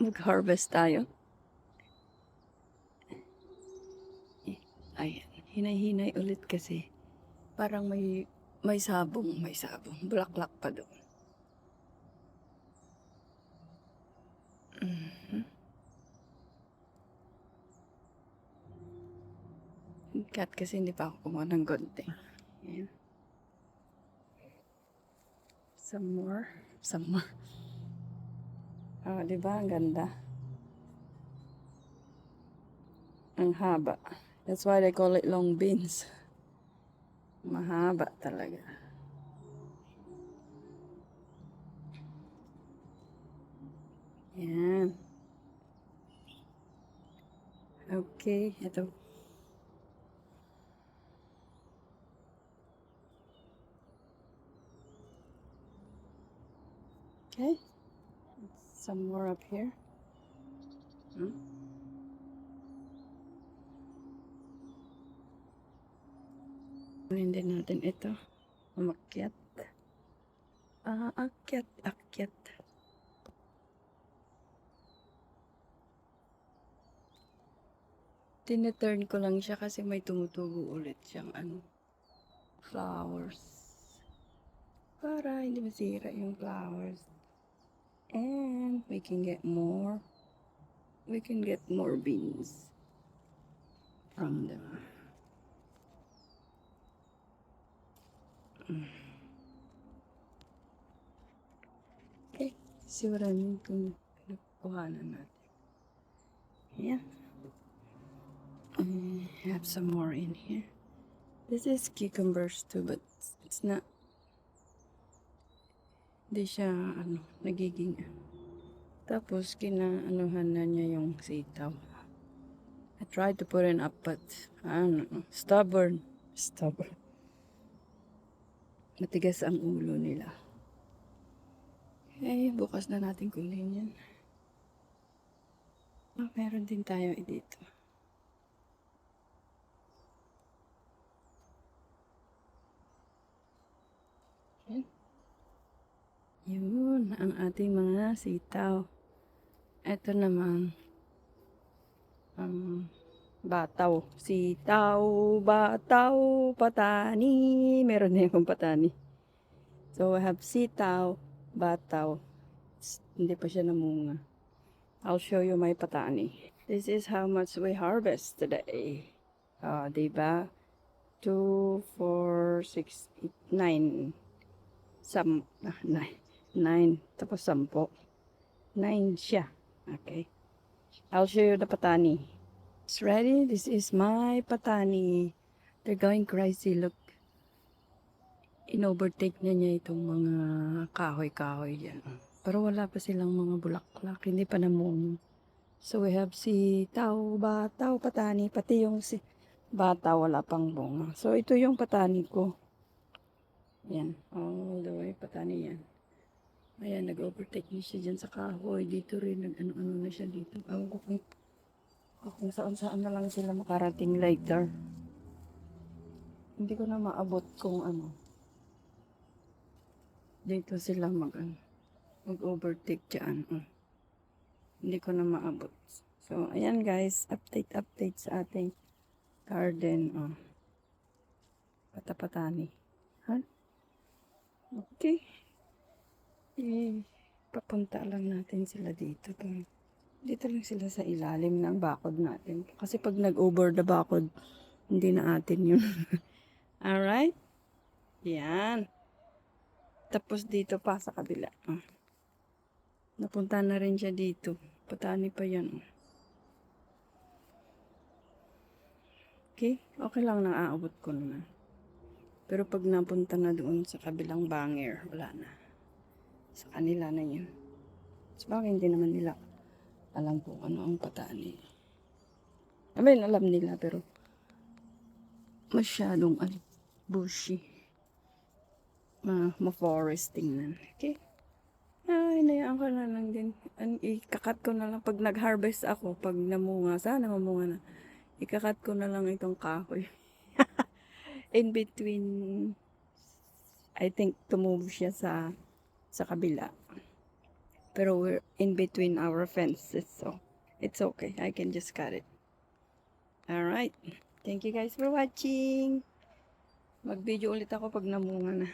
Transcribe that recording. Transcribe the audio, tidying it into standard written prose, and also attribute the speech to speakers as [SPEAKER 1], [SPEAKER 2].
[SPEAKER 1] Mag-harvest tayo. Ayan, hinay-hinay ulit kasi. Parang may sabong. Bulaklak pa doon. Cut kasi hindi pa ako kumuha ng gunting. Ayan. Some more. Diba? Ang ganda. Ang haba. That's why they call it long beans. Mahaba talaga. Yan. Okay, ito. Okay. Some more up here. Kunin din natin ito. Umakyat. Akyat. Tineturn ko lang siya kasi may tumutubo ulit siyang flowers. Para hindi masira yung flowers. And we can get more beans from them. Okay, see what I mean kung nakuhanan natin. Yeah. I have some more in here. This is cucumbers too, but it's not. Hindi siya nagiging. Tapos kinaanuhan na niya yung sitaw. I tried to put it up, but stubborn. Matigas ang ulo nila. Okay, bukas na natin kunin yan. Meron din tayo dito. Yun, ang ating mga sitaw. Ito naman, bataw. Sitaw, bataw, patani. Meron na yung patani. So, I have sitaw, bataw. Hindi pa siya namunga. I'll show you my patani. This is how much we harvest today. Diba? 2, 4, 6, 8, 9. 9. Tapos 10. 9 siya. Okay. I'll show you the patani. It's ready. This is my patani. They're going crazy. Look. Inovertake niya itong mga kahoy-kahoy yan. Pero wala pa silang mga bulaklak. Hindi pa namunga. So we have sitaw, bataw, patani. Pati yung bata wala pang bunga. So ito yung patani ko. Yan. All the way patani yan. Ayan, nag-overtake niya siya dyan sa kahoy. Dito rin, nag-ano-ano na siya dito. Ewan ko kung saan-saan na lang sila makarating later. Hindi ko na maabot kung dito sila mag-overtake dyan. Hindi ko na maabot. So, ayan guys, update sa ating garden. Patapatani. Okay. Papunta lang natin sila dito. Dito lang sila sa ilalim ng bakod natin. Kasi pag nag-over the bakod, hindi na atin yun. Alright? Yan. Tapos dito pa sa kabila. Napunta na rin siya dito. Patani pa yan. Okay? Okay lang na aabot ko na. Pero pag napunta na doon sa kabilang banger, wala na. Sa kanila na yun. Sabagay hindi naman nila alam kung ano ang patani. I mean, alam nila pero masyadong bushy. Ma-foresting na. Okay? Hinayaan ko na lang din. Ikakat ko na lang pag nag-harvest ako, pag namunga, sana mamunga na. Ikakat ko na lang itong kahoy. In between, I think tumove siya sa kabila. Pero we're in between our fences, so it's okay. I can just cut it. Alright. Thank you guys for watching. Mag-video ulit ako pag namunga na.